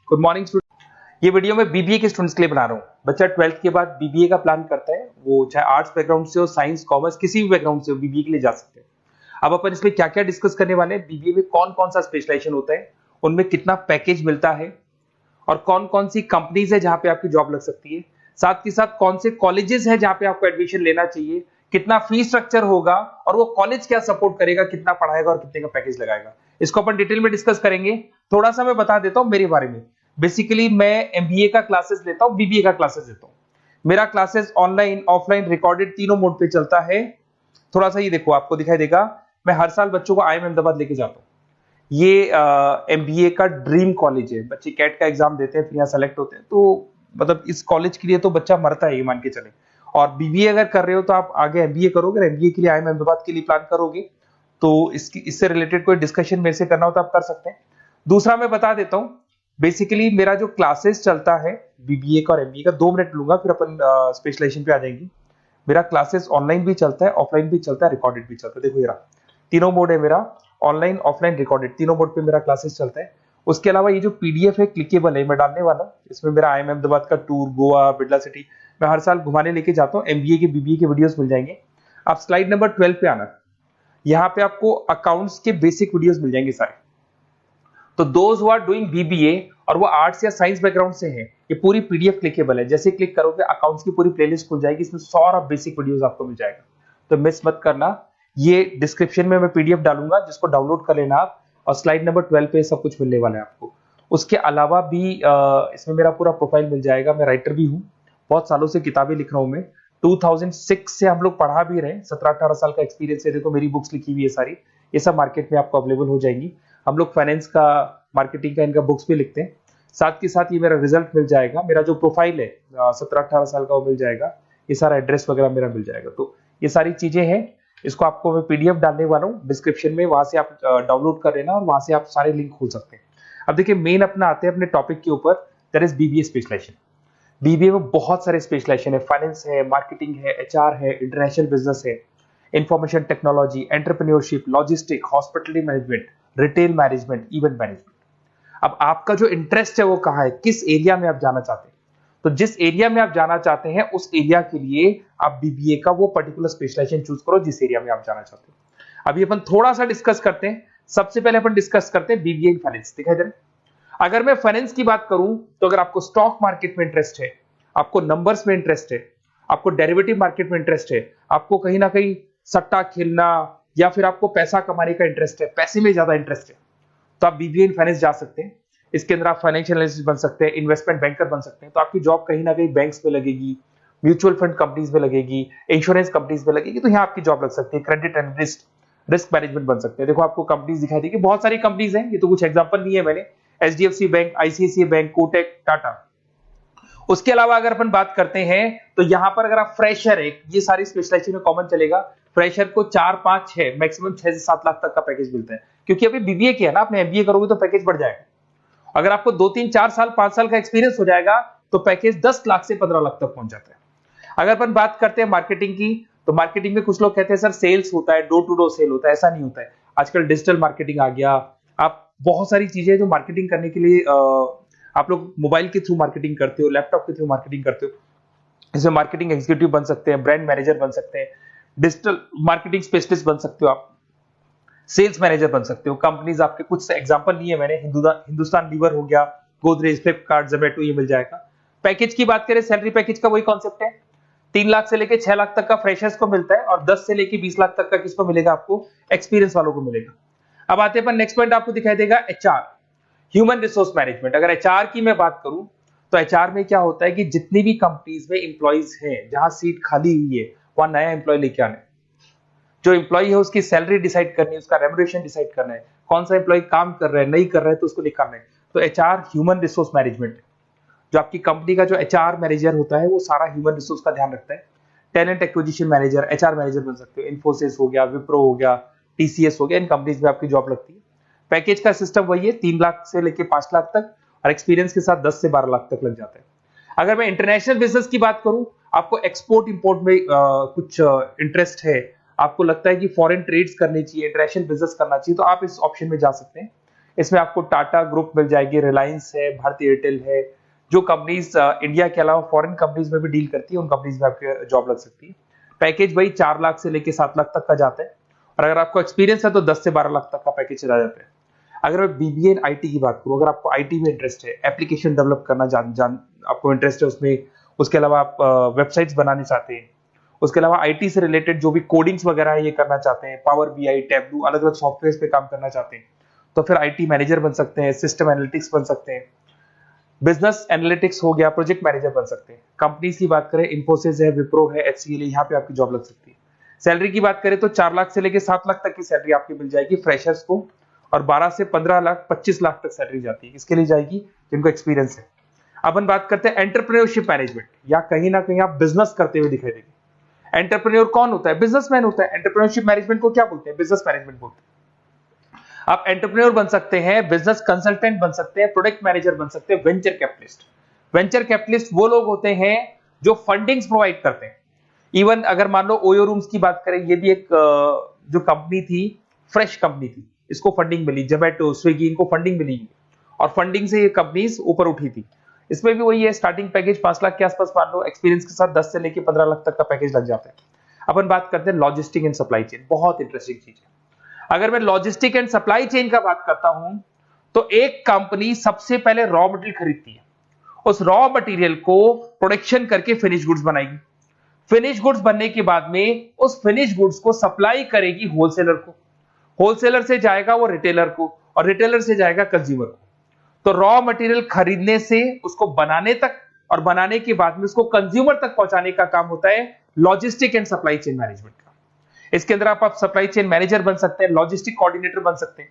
Good morning student. ये video मैं BBA के स्टूडेंट्स के लिए बना रहा हूँ। बच्चा 12th के बाद बीबीए का प्लान करता है, वो चाहे आर्ट्स बैकग्राउंड से हो, साइंस, कॉमर्स, किसी भी बैकग्राउंड से हो, बीबीए के लिए जा सकते हैं। अब अपन इसमें क्या क्या डिस्कस करने वाले हैं, बीबीए में कौन कौन सा स्पेशलाइजेशन होता है, उनमें कितना पैकेज मिलता है और कौन कौन सी कंपनीज है जहां पे आपकी जॉब लग सकती है, साथ के साथ कौन से कॉलेजेस है जहां पे आपको एडमिशन लेना चाहिए, कितना फी स्ट्रक्चर होगा और वो कॉलेज क्या सपोर्ट करेगा, कितना पढ़ाएगा और कितने का पैकेज लगाएगा, इसको अपन डिटेल में डिस्कस करेंगे। थोड़ा सा मैं बता देता हूं मेरे बारे में। बेसिकली मैं एमबीए का क्लासेस लेता हूं, बीबीए का क्लासेस लेता हूं। मेरा क्लासेस ऑनलाइन, ऑफलाइन, रिकॉर्डेड तीनों मोड पे चलता है। थोड़ा सा ये देखो, आपको दिखाई देगा, मैं हर साल बच्चों को आईएम अहमदाबाद लेके जाता हूँ। ये एमबीए का ड्रीम कॉलेज है। बच्चे कैट का एग्जाम देते हैं, फिर यहाँ सेलेक्ट होते हैं, तो मतलब इस कॉलेज के लिए तो बच्चा मरता है, ये मान के चले। और बीबीए अगर कर रहे हो तो आप आगे एमबीए करोगे, एमबीए के लिए आईएम अहमदाबाद के लिए प्लान करोगे, तो इससे रिलेटेड कोई डिस्कशन मेरे से करना हो तो आप कर सकते हैं। दूसरा मैं बता देता हूँ, बेसिकली मेरा जो क्लासेस चलता है बीबीए का और एमबीए का, 2 मिनट लूंगा फिर अपन स्पेशलाइजेशन पे आ जाएंगे। मेरा क्लासेस ऑनलाइन भी चलता है, ऑफलाइन भी चलता है, रिकॉर्डेड भी चलता है। देखो ये रहा, तीनों मोड है मेरा, ऑनलाइन, ऑफलाइन, रिकॉर्डेड, तीनों मोड पे मेरा क्लासेस चलता है। उसके अलावा ये जो पीडीएफ है क्लिकेबल है, मैं डालने वाला हूँ। इसमें मेरा आईएम अहमदाबाद का टूर, गोवा, बिरला सिटी, मैं हर साल घुमाने लेके जाता हूँ। एमबीए के, बीबीए के वीडियोस मिल जाएंगे। आप स्लाइड नंबर 12 पे आना, यहाँ पे आपको अकाउंट्स के बेसिक वीडियोस मिल जाएंगे सारे। तो those who are doing BBA और वो आर्ट्स या साइंस बैकग्राउंड से हैं, ये पूरी पीडीएफ क्लिकेबल है। जैसे क्लिक करोगे अकाउंट्स की पूरी प्लेलिस्ट खुल जाएगी, इसमें सारा बेसिक वीडियोस आपको मिल जाएगा, तो मिस मत करना। ये डिस्क्रिप्शन में मैं पीडीएफ डालूंगा, जिसको डाउनलोड कर लेना आप, और स्लाइड नंबर 12 पे सब कुछ मिलने वाला है आपको। उसके अलावा भी इसमें मेरा पूरा प्रोफाइल मिल जाएगा। मैं राइटर भी हूँ, बहुत सालों से किताबें लिख रहा हूँ मैं। 2006 से हम लोग पढ़ा भी रहे, 17-18 साल का एक्सपीरियंस है। देखो मेरी बुक्स लिखी हुई है सारी, ये सब मार्केट में आपको अवेलेबल हो जाएंगी। हम लोग फाइनेंस का, मार्केटिंग का, इनका बुक्स भी लिखते हैं। साथ के साथ ये मेरा रिजल्ट मिल जाएगा, मेरा जो प्रोफाइल है 17-18 साल का वो मिल जाएगा, ये सारा एड्रेस वगैरह मेरा मिल जाएगा। तो ये सारी चीजें हैं, इसको आपको मैं पीडीएफ डालने वाला हूँ डिस्क्रिप्शन में, वहां से आप डाउनलोड कर लेना और वहां से आप सारे लिंक खोल सकते हैं। अब देखिए मेन अपना आते हैं अपने टॉपिक के ऊपर, that is BBA specialisation. BBA में बहुत सारे स्पेशलाइजेशन है, फाइनेंस है, मार्केटिंग है, एचआर है, इंटरनेशनल बिजनेस है, information technology, entrepreneurship, logistic, hospitality management, retail management, event management. अब आपका जो इंटरेस्ट है वो कहाँ है, किस एरिया में आप जाना चाहते हैं, तो जिस एरिया में आप जाना चाहते हैं उस एरिया के लिए आप बीबीए का वो पर्टिकुलर स्पेशलाइजेशन चूज करो जिस एरिया में आप जाना चाहते हो। अभी अपन थोड़ा सा डिस्कस करते हैं। सबसे पहले अपन डिस्कस करते हैं बीबीए इन फाइनेंस। दिखाई दे रहा है? अगर मैं फाइनेंस की बात करूं तो अगर आपको स्टॉक मार्केट में इंटरेस्ट है, आपको नंबर्स में इंटरेस्ट है, आपको डेरिवेटिव मार्केट में इंटरेस्ट है, आपको कहीं ना कहीं सट्टा खेलना या फिर आपको पैसा कमाने का इंटरेस्ट है, पैसे में ज्यादा इंटरेस्ट है, तो आप बीबीए इन फाइनेंस जा सकते हैं। इसके अंदर आप फाइनेंशियल एनालिस्ट बन सकते हैं, इन्वेस्टमेंट बैंकर बन सकते हैं। तो आपकी जॉब कहीं ना कहीं बैंक्स में लगेगी, म्यूचुअल फंड कंपनीज में लगेगी, इंश्योरेंस कंपनीज में लगेगी, तो यहाँ आपकी जॉब लग सकती है। क्रेडिट एनालिस्ट, रिस्क मैनेजमेंट बन सकते हैं। देखो आपको कंपनीज दिखाई देगी, बहुत सारी कंपनीज हैं, ये तो कुछ एग्जांपल नहीं है मैंने, HDFC bank, ICICI bank, Kotak, Tata. उसके अलावा अगर अपन बात करते हैं तो यहाँ पर अगर आप फ्रेशर है, ये सारी स्पेशलाइजेशन में कॉमन चलेगा। फ्रेशर को 4, 5, 6, मैक्सिमम 6 से 7 लाख तक का पैकेज मिलता है, क्योंकि अभी बीबीए किया ना आपने, एमबीए करोगे तो पैकेज बढ़ जाएगा। अगर आपको 2, 3, 4 साल, 5 साल का एक्सपीरियंस हो जाएगा तो पैकेज 10 लाख से 15 लाख तक पहुंच जाता है। अगर अपन बात करते हैं मार्केटिंग की, तो मार्केटिंग में कुछ लोग कहते हैं सर सेल्स होता है, डोर टू डोर सेल होता है, ऐसा नहीं होता है। आजकल डिजिटल मार्केटिंग आ गया, आप बहुत सारी चीजें जो मार्केटिंग करने के लिए आप लोग मोबाइल के थ्रू मार्केटिंग करते हो, लैपटॉप के थ्रू मार्केटिंग करते हो। इसमें मार्केटिंग एग्जीक्यूटिव बन सकते हैं, ब्रांड मैनेजर बन सकते हैं, डिजिटल मार्केटिंग स्पेशलिस्ट बन सकते हो, आप सेल्स मैनेजर बन सकते हो। कंपनीज आपके कुछ एग्जांपल लिए मैंने, हिंदुस्तान लीवर हो गया, गोदरेज, फ्लिपकार्ट, जोमेटो, ये मिल जाएगा। पैकेज की बात करें, सैलरी पैकेज का वही कॉन्सेप्ट है, 3 लाख से लेके 6 लाख तक का फ्रेशर्स को मिलता है, और 10 से लेके 20 लाख तक का किसको मिलेगा, आपको एक्सपीरियंस वालों को मिलेगा। अब आते हैं नेक्स्ट पॉइंट, आपको दिखाई देगा एचआर, ह्यूमन रिसोर्स मैनेजमेंट। अगर एचआर की मैं बात करूं तो एचआर में क्या होता है कि जितनी भी कंपनीज में इंप्लॉइज हैं, जहां सीट खाली हुई है वहां नया इंप्लॉय लेके आना है। जो इंप्लॉय है उसकी सैलरी डिसाइड करनी है, उसका रेम्युनरेशन डिसाइड करना है, कौन सा इंप्लॉय काम कर रहा है, नहीं कर रहा है तो उसको निकालना है। तो एचआर ह्यूमन रिसोर्स मैनेजमेंट है। जो आपकी कंपनी का जो एचआर मैनेजर होता है वो सारा ह्यूमन रिसोर्स का ध्यान रखता है। Talent acquisition manager, HR manager बन सकते हो। इन्फोसिस हो गया, विप्रो हो गया, टीसीएस हो गया, इन कंपनीज में आपकी जॉब लगती है। पैकेज का सिस्टम वही है, 3 लाख से लेके 5 लाख तक, और एक्सपीरियंस के साथ 10 से 12 लाख तक लग जाता है। अगर मैं इंटरनेशनल बिजनेस की बात करूं, आपको एक्सपोर्ट इंपोर्ट में कुछ इंटरेस्ट है, आपको लगता है कि फॉरेन ट्रेड्स करनी चाहिए, इंटरनेशनल बिजनेस करना चाहिए, तो आप इस ऑप्शन में जा सकते हैं। इसमें आपको टाटा ग्रुप मिल जाएगी, रिलायंस है, भारतीय एयरटेल है, जो कंपनीज इंडिया के अलावा फॉरेन कंपनीज में भी डील करती है, उन कंपनीज में आपकी जॉब लग सकती है। पैकेज वही 4 लाख से लेके 7 लाख तक का जाता है, और अगर आपको एक्सपीरियंस है तो 10 से 12 लाख तक का पैकेज चला जाता है। अगर मैं बीबीए इन आईटी की बात करूं, अगर आपको आईटी में इंटरेस्ट है, एप्लीकेशन डेवलप करना आपको इंटरेस्ट है उसमें, उसके अलावा आप वेबसाइट्स बनाने चाहते हैं, उसके अलावा आईटी से रिलेटेड जो भी कोडिंग्स वगैरह है ये करना चाहते हैं, पावर बीआई, टैबलू, अलग अलग सॉफ्टवेयर पे काम करना चाहते हैं, तो फिर आईटी मैनेजर बन सकते हैं, सिस्टम एनालिटिक्स बन सकते हैं, बिजनेस एनालिटिक्स हो गया, प्रोजेक्ट मैनेजर बन सकते हैं। कंपनीज की बात करें, इन्फोसिस है, विप्रो है, एचसीएल है, यहाँ पे आपकी जॉब लग सकती है। सैलरी की बात करें तो 4 लाख से लेके 7 लाख तक की सैलरी आपकी मिल जाएगी फ्रेशर्स को, और 12 से 15 लाख 25 लाख तक सैलरी जाती है, इसके लिए जाएगी जिनको एक्सपीरियंस है। अब हम बात करते हैं एंटरप्रेन्योरशिप मैनेजमेंट, या कहीं ना कहीं आप बिजनेस करते हुए दिखाई देंगे। एंटरप्रेन्योर कौन होता है? बिजनेसमैन होता है। एंटरप्रेन्योरशिप मैनेजमेंट को क्या बोलते हैं? बिजनेस मैनेजमेंट बोलते हैं। आप एंटरप्रेन्योर बन सकते हैं, बिजनेस कंसल्टेंट बन सकते हैं, प्रोडक्ट मैनेजर बन सकते हैं, वेंचर कैपिटलिस्ट। वेंचर कैपिटलिस्ट वो लोग होते हैं जो फंडिंग्स प्रोवाइड करते हैं। इवन अगर मान लो ओयो रूम्स की बात करें, ये भी एक जो कंपनी थी, फ्रेश कंपनी थी, इसको फंडिंग मिली, जोमेटो, स्विगी, इनको फंडिंग मिली, और फंडिंग से ये कंपनीज ऊपर उठी थी। इसमें भी वही है, स्टार्टिंग पैकेज 5 लाख के आसपास मान लो, एक्सपीरियंस के साथ 10 से लेके 15 लाख तक का पैकेज लग जाता है। अपन बात करते हैं लॉजिस्टिक एंड सप्लाई चेन, बहुत इंटरेस्टिंग चीज है। अगर मैं लॉजिस्टिक एंड सप्लाई चेन का बात करता हूं, तो एक कंपनी सबसे पहले रॉ मटेरियल खरीदती है, उस रॉ मटेरियल को प्रोडक्शन करके फिनिश गुड्स बनाएगी, फिनिश गुड्स बनने के बाद में उस फिनिश गुड्स को सप्लाई करेगी होलसेलर को, होलसेलर से जाएगा वो रिटेलर को, और रिटेलर से जाएगा कंज्यूमर को। तो रॉ मटेरियल खरीदने से उसको बनाने तक, और बनाने के बाद में उसको कंज्यूमर तक पहुंचाने का काम होता है logistic and supply chain management का। इसके अंदर आप सप्लाई चेन मैनेजर बन सकते हैं, लॉजिस्टिक कोऑर्डिनेटर बन सकते हैं,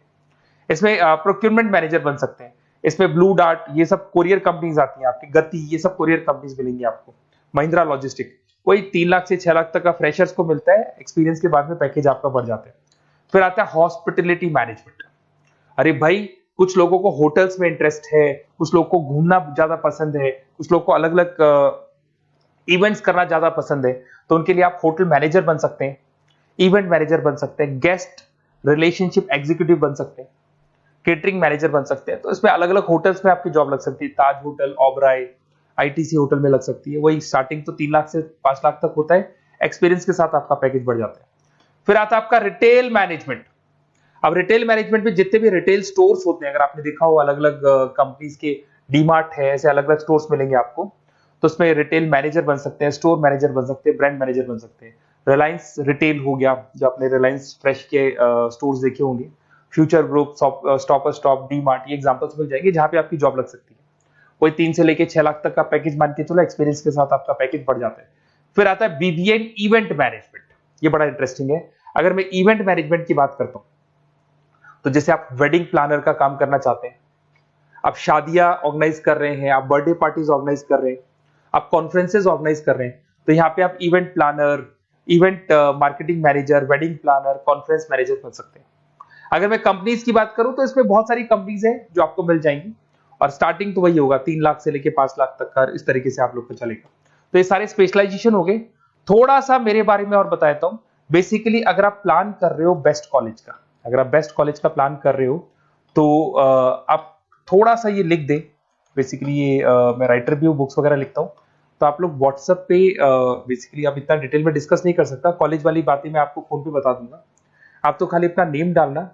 इसमें प्रोक्योरमेंट मैनेजर बन सकते हैं, इसमें ब्लू डार्ट, ये सब कोरियर कंपनीज आती हैं आपकी, गति, ये सब कोरियर कंपनीज मिलेंगी आपको, महिंद्रा लॉजिस्टिक, वही 3 लाख से 6 लाख तक का फ्रेशर्स को मिलता है, एक्सपीरियंस के बाद में पैकेज आपका बढ़ जाता है। फिर आता है हॉस्पिटलिटी मैनेजमेंट। अरे भाई, कुछ लोगों को होटल्स में इंटरेस्ट है, कुछ लोगों को घूमना ज्यादा पसंद है, कुछ लोगों को अलग अलग इवेंट्स करना ज्यादा पसंद है, तो उनके लिए आप होटल मैनेजर बन सकते हैं, इवेंट मैनेजर बन सकते हैं, गेस्ट रिलेशनशिप एग्जीक्यूटिव बन सकते हैं, केटरिंग मैनेजर बन सकते हैं। तो इसमें अलग अलग होटल्स में आपकी जॉब लग सकती है, ताज होटल, ओबराय, आईटीसी होटल में लग सकती है। वही स्टार्टिंग तो 3 लाख से 5 लाख तक होता है, एक्सपीरियंस के साथ आपका पैकेज बढ़ जाता है। फिर आता है आपका रिटेल मैनेजमेंट। अब रिटेल मैनेजमेंट में जितने भी रिटेल स्टोर्स होते हैं, अगर आपने देखा हो अलग अलग कंपनीज के, डीमार्ट है, ऐसे अलग अलग स्टोर्स मिलेंगे आपको, तो उसमें रिटेल मैनेजर बन सकते हैं, स्टोर मैनेजर बन सकते हैं, ब्रांड मैनेजर बन सकते हैं। रिलायंस रिटेल हो गया, जो आपने रिलायंस फ्रेश के स्टोर्स देखे होंगे, future group, stop stop, DMart, ये एग्जांपल्स मिल जाएंगे जहां पे आपकी जॉब लग सकती है। कोई 3 से लेके 6 लाख तक का पैकेज मान के चलो, एक्सपीरियंस के साथ आपका पैकेज बढ़ जाता है। फिर आता है बीबीए इवेंट मैनेजमेंट, ये बड़ा इंटरेस्टिंग है। अगर मैं इवेंट मैनेजमेंट की बात करता हूं, तो जैसे आप वेडिंग प्लानर का काम करना चाहते हैं, आप शादियां ऑर्गेनाइज कर रहे हैं, आप बर्थडे पार्टीज ऑर्गेनाइज कर रहे हैं, आप कॉन्फ्रेंसेज ऑर्गेनाइज कर रहे हैं, तो यहाँ पे आप event planner, event marketing manager, wedding planner, conference manager बन सकते हैं। अगर मैं कंपनीज की बात करूं, तो इसमें बहुत सारी कंपनीज हैं जो आपको मिल जाएंगी, और स्टार्टिंग तो वही होगा 3 लाख से लेके 5 लाख तक का, इस तरीके से आप लोग को चलेगा। तो ये सारे स्पेशलाइजेशन हो गए। थोड़ा सा मेरे बारे में और बताता हूं। बेसिकली अगर आप प्लान कर रहे हो बेस्ट कॉलेज का, अगर आप बेस्ट कॉलेज का प्लान कर रहे हो, तो आप थोड़ा सा ये लिख दें। बेसिकली ये मैं राइटर भी हूँ, बुक्स वगैरह लिखता हूँ, तो आप लोग व्हाट्सएप पे, बेसिकली आप इतना डिटेल में डिस्कस नहीं कर सकता, कॉलेज वाली बातें मैं आपको फोन पे बता दूंगा। आप तो खाली अपना नेम डालना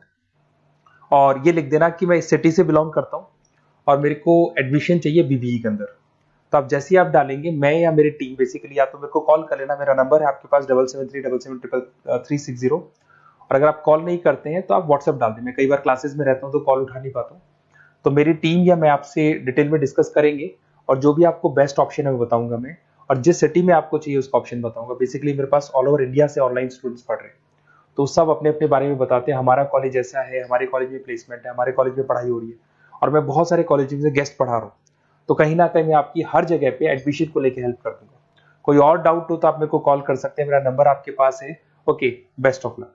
और ये लिख देना कि मैं इस सिटी से बिलोंग करता हूँ और मेरे को एडमिशन चाहिए बीबीई के अंदर। तो आप जैसे ही आप डालेंगे, मैं या मेरी टीम बेसिकली, या तो मेरे को कॉल कर लेना, मेरा नंबर है आपके पास 7737733360। और अगर आप कॉल नहीं करते हैं तो आप व्हाट्सएप डाल दें। मैं कई बार क्लासेस में रहता हूँ तो कॉल उठा नहीं पाता हूँ, तो मेरी टीम या मैं आपसे डिटेल में डिस्कस करेंगे, और जो भी आपको बेस्ट ऑप्शन है वो बताऊंगा मैं, और जिस सिटी में आपको चाहिए उसका ऑप्शन बताऊंगा। बेसिकली मेरे पास ऑल ओवर इंडिया से ऑनलाइन स्टूडेंट्स पढ़ रहे हैं, तो सब अपने अपने बारे में बताते हैं, हमारा कॉलेज ऐसा है, हमारे कॉलेज में प्लेसमेंट है, हमारे कॉलेज में पढ़ाई हो रही है, और मैं बहुत सारे कॉलेज में गेस्ट पढ़ा रहा हूँ। तो कहीं ना कहीं मैं आपकी हर जगह पे एडमिशन को लेकर हेल्प कर दूंगा। कोई और डाउट हो तो आप मेरे को कॉल कर सकते हैं, मेरा नंबर आपके पास है। Okay, best of luck.